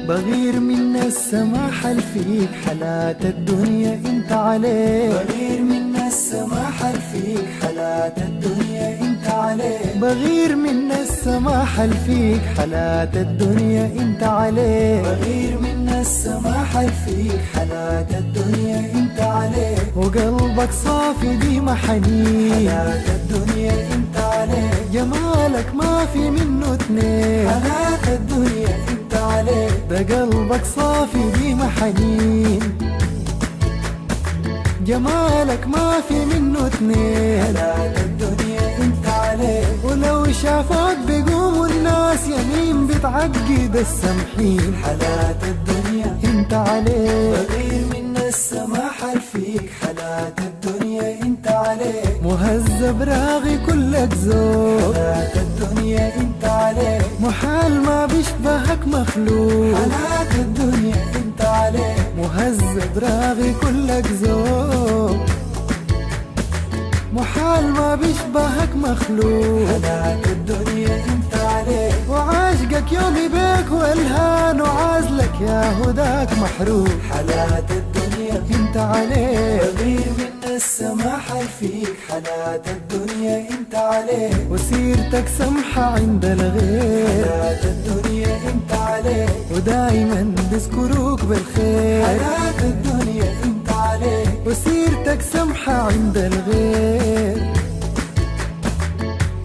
بغير من السماح اللي فيك حالات الدنيا انت عليه. بغير من السماح اللي فيك حالات الدنيا انت عليه. بغير من السماح اللي فيك حالات الدنيا انت عليه. بغير من السماح اللي فيك حالات الدنيا انت عليه. وقلبك صافي ديما حنين حالات الدنيا انت عليه. جمالك ما في منه اتنين حالات الدنيا انت عليه. ده قلبك صافي ديما حنين جمالك ما في منه اتنين. حالات الدنيا انت عليه. ولو شافوك بيقوموا الناس يمين بتعقد السمحين. حالات الدنيا انت عليه. بغير من السماح اللي فيك حالات الدنيا انت عليه. مهذب راغي كلك ذوق. حالات الدنيا انت عليه. محال ما بيشبهك مخلوق. حالات الدنيا انت عليه. مهذب راغي كلك ذوق. محال ما بيشبهك مخلوق. حالات الدنيا انت عليه. وعاشقك يومي بيك والهان وعازلك يا هداك محروق. حالات الدنيا انت عليه. بغير من السماح اللي فيك حالات الدنيا انت عليه. وسيرتك سمحة عند الغير. حالات الدنيا انت عليه. ودايما بذكروك بالخير. حالات الدنيا انت عليه. وسيرتك سمحة عند الغير.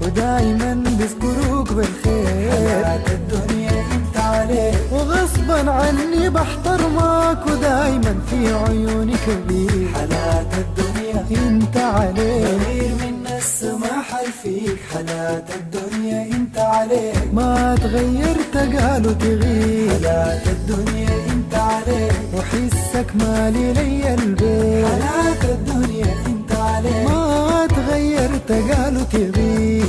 ودايما بذكروك بالخير. حالات الدنيا انت عليه. وغصبا عني بحترمك ودايما في عيوني كبير. حالات الدنيا انت عليه. بغير من السماح اللي فيك حالات الدنيا انت عليه. ما تغيرت قالوا تغير. حالات الدنيا انت عليه. وحسك مالي لي البيت. حالات الدنيا انت عليه. ما تغيرت قالوا تغير.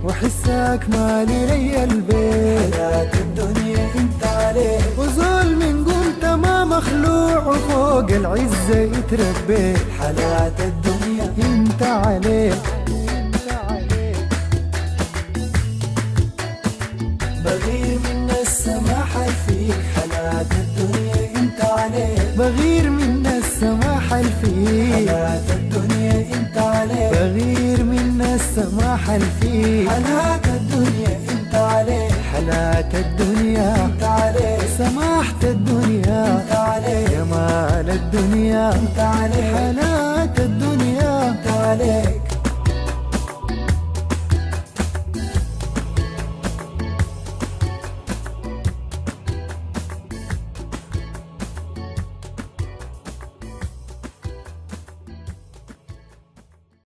وحسك مالي لي البيت. حالات الدنيا انت عليه. وزول من قمت ما مخلوع وفوق العزة يتربي. حالات الدنيا انت عليه. بغير من السماح اللي فيك حالات الدنيا انت عليه. بغير من السماح اللي فيك. حالات الدنيا انت عليه. بغير من السماح اللي فيك. حالات الدنيا انت عليه. حالات الدنيا انت عليه. سماحة الدنيا انت عليه. جمال الدنيا انت عليه. حالات الدنيا انت عليك.